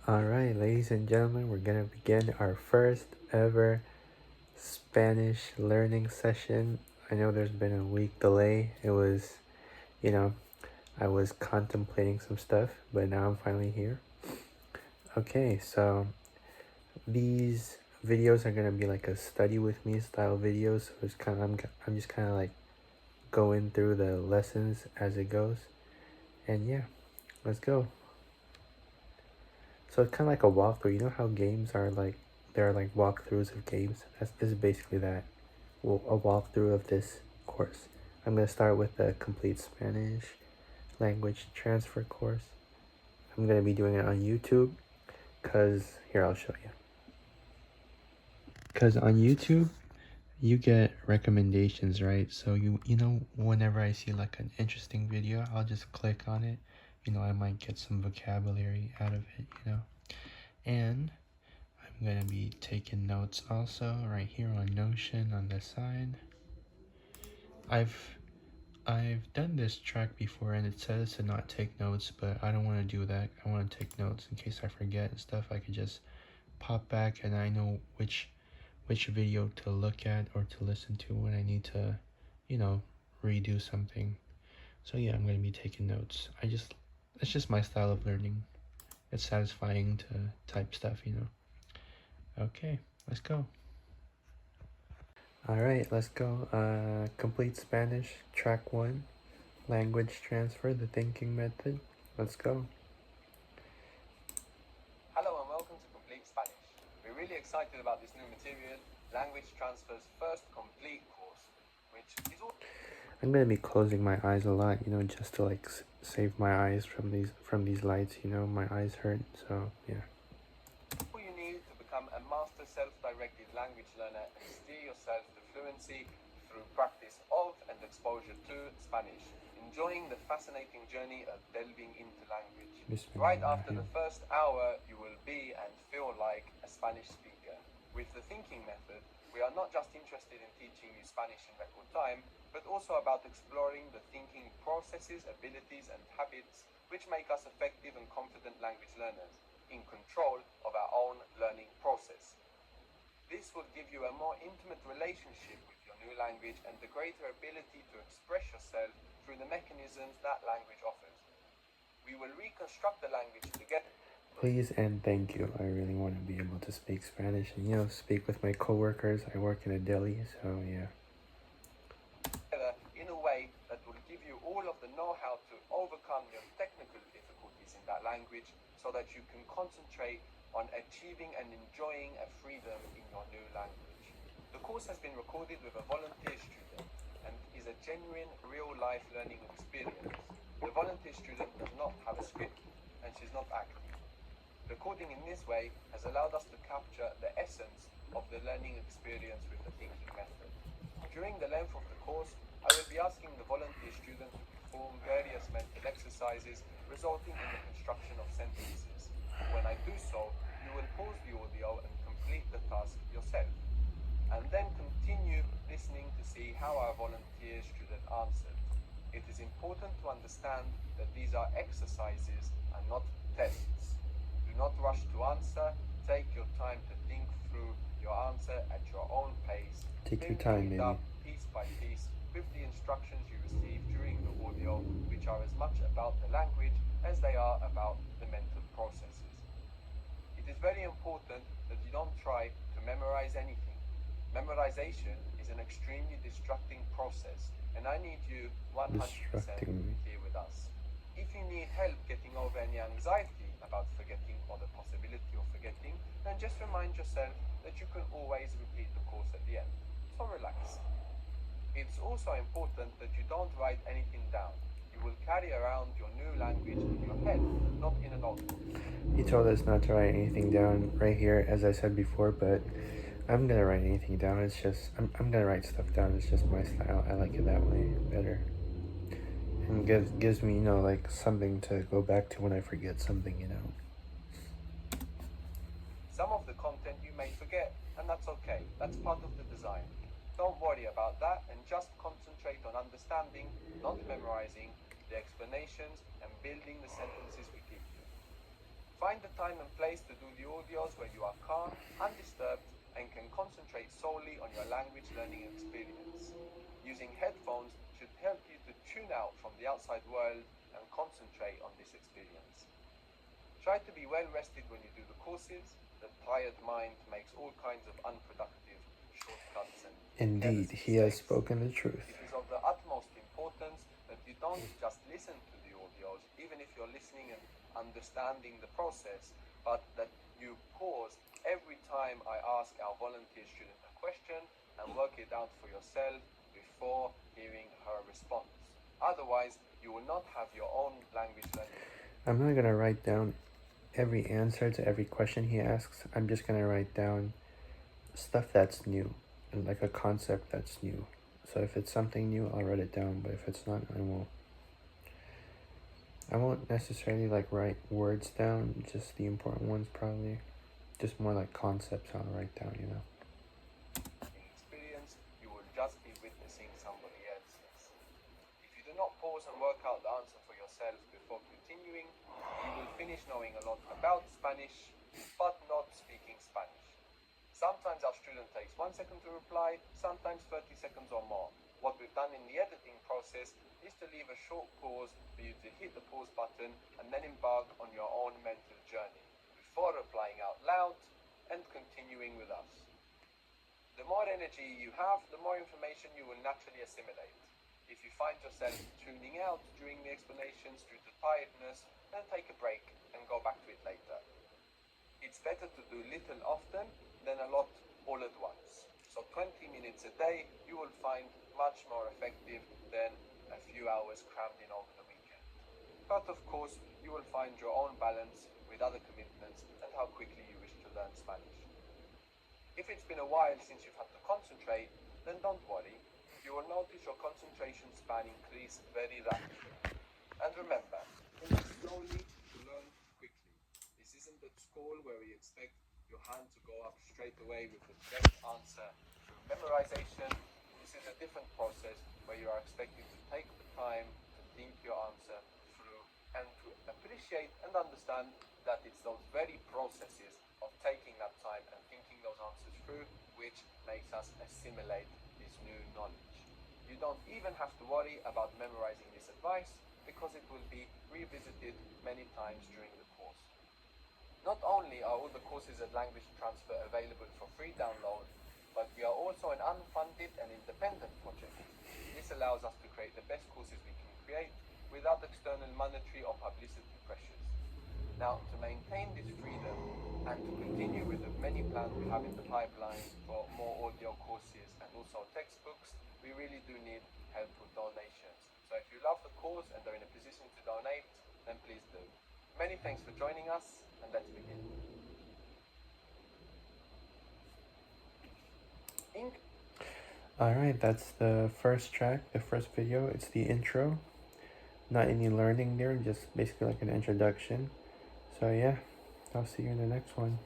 Alright, ladies and gentlemen, we're gonna begin our first ever Spanish learning session. I know there's been a week delay. It was, you know, I was contemplating some stuff, but now I'm finally here. Okay, so these videos are gonna be like a study with me style videos. So it's kind of I'm just kind of like going through the lessons as it goes, and yeah, let's go. So it's kind of like a walkthrough. You know how games are like, there are like walkthroughs of games? This is basically that. Well, a walkthrough of this course. I'm going to start with the complete Spanish language transfer course. I'm going to be doing it on YouTube because, here, I'll show you. Because on YouTube, you get recommendations, right? So you know, whenever I see like an interesting video, I'll just click on it. You know, I might get some vocabulary out of it, you know. And I'm gonna be taking notes also right here on Notion on the side. I've done this track before and it says to not take notes, but I don't want to do that. I want to take notes in case I forget and stuff. I could just pop back and I know which video to look at or to listen to when I need to, you know, redo something. So yeah, I'm gonna be taking notes. It's just my style of learning. It's satisfying to type stuff, you know. Okay, let's go. Alright, let's go. Complete Spanish, track 1, language transfer, the thinking method. Let's go. Hello and welcome to Complete Spanish. We're really excited about this new material, Language Transfer's first complete course, which is all... I'm gonna be closing my eyes a lot, you know, just to like save my eyes from these lights, you know, my eyes hurt, so yeah. All you need to become a master self-directed language learner and steer yourself to fluency through practice of and exposure to Spanish, enjoying the fascinating journey of delving into language. Right after the first hour, you will be and feel like a Spanish speaker. With the thinking method, we are not just interested in teaching you Spanish in record time, but also about exploring the thinking processes, abilities, and habits which make us effective and confident language learners, in control of our own learning process. This will give you a more intimate relationship with your new language and the greater ability to express yourself through the mechanisms that language offers. We will reconstruct the language together. Please and thank you. I really want to be able to speak Spanish and, you know, speak with my coworkers. I work in a deli, so yeah. In a way that will give you all of the know-how to overcome your technical difficulties in that language so that you can concentrate on achieving and enjoying a freedom in your new language. The course has been recorded with a volunteer student and is a genuine real-life learning experience. The volunteer student does not have a script and she's not acting. Recording in this way has allowed us to capture the essence of the learning experience with the thinking method. During the length of the course, I will be asking the volunteer student to perform various mental exercises resulting in the construction of sentences. When I do so, you will pause the audio and complete the task yourself, and then continue listening to see how our volunteer student answered. It is important to understand that these are exercises and not tests. Do not rush to answer. Take your time to think through your answer at your own pace. Take your time, Building it baby. up piece by piece with the instructions you receive during the audio, which are as much about the language as they are about the mental processes. It is very important that you don't try to memorize anything. Memorization is an extremely distracting process, and I need you 100% here with us. If you need help getting over any anxiety about forgetting or the possibility of forgetting, then just remind yourself that you can always repeat the course at the end. So relax. It's also important that you don't write anything down. You will carry around your new language in your head, not in a notebook. He told us not to write anything down right here, as I said before, but I'm gonna write anything down. It's just, I'm gonna write stuff down. It's just my style. I like it that way better. And gives me, you know, like something to go back to when I forget something, you know. Some of the content you may forget, and that's okay. That's part of the design. Don't worry about that and just concentrate on understanding, not memorizing, the explanations and building the sentences we give you. Find the time and place to do the audios where you are calm, undisturbed, and can concentrate solely on your language learning experience. Using headphones should help you to tune out from the outside world and concentrate on this experience. Try to be well rested when you do the courses. The tired mind makes all kinds of unproductive shortcuts and Indeed, careless he has mistakes. spoken the truth. It is of the utmost importance that you don't just listen to the audios, even if you're listening and understanding the process, but that you pause every time I ask our volunteer student a question and work it out for yourself before hearing her response. Otherwise, you will not have your own language learning. I'm not going to write down every answer to every question he asks. I'm just going to write down stuff that's new and like a concept that's new. So if it's something new, I'll write it down, but if it's not, I won't. I won't necessarily like write words down, just the important ones probably. Just more like concepts I'll write down, you know. Experience, you will just be witnessing somebody else's. If you do not pause and work out the answer for yourself before continuing, you will finish knowing a lot about Spanish, but not speaking Spanish. Sometimes our student takes 1 second to reply, sometimes 30 seconds or more. What we've done in the editing process is to leave a short pause for you to hit the pause button and then embark on your own mental journey before replying out loud and continuing with us. The more energy you have, the more information you will naturally assimilate. If you find yourself tuning out during the explanations due to tiredness, then take a break and go back to it later. It's better to do little often than a lot all at once. So 20 minutes a day you will find much more effective than a few hours crammed in over the weekend. But of course, you will find your own balance with other commitments and how quickly you wish to learn Spanish. If it's been a while since you've had to concentrate, then don't worry. You will notice your concentration span increase very rapidly. And remember, think slowly to learn quickly. This isn't at school where we expect your hand to go up straight away with the correct answer through memorization. This is a different process where you are expected to take the time to think your answer through and to appreciate and understand that it's those very processes of taking that time and thinking those answers through which makes us assimilate this new knowledge. You don't even have to worry about memorizing this advice because it will be revisited many times during the course. Not only are all the courses at Language Transfer available for free download, but we are also an unfunded and independent project. This allows us to create the best courses we can create without external monetary or publicity pressures. Now, to maintain this freedom and to continue with the many plans we have in the pipeline for more audio courses and also textbooks, we really do need help with donations. So if you love the course and are in a position to donate, then please do. Many thanks for joining us, and let's begin. Alright, that's the first track, the first video. It's the intro. Not any learning there, just basically like an introduction. So yeah, I'll see you in the next one.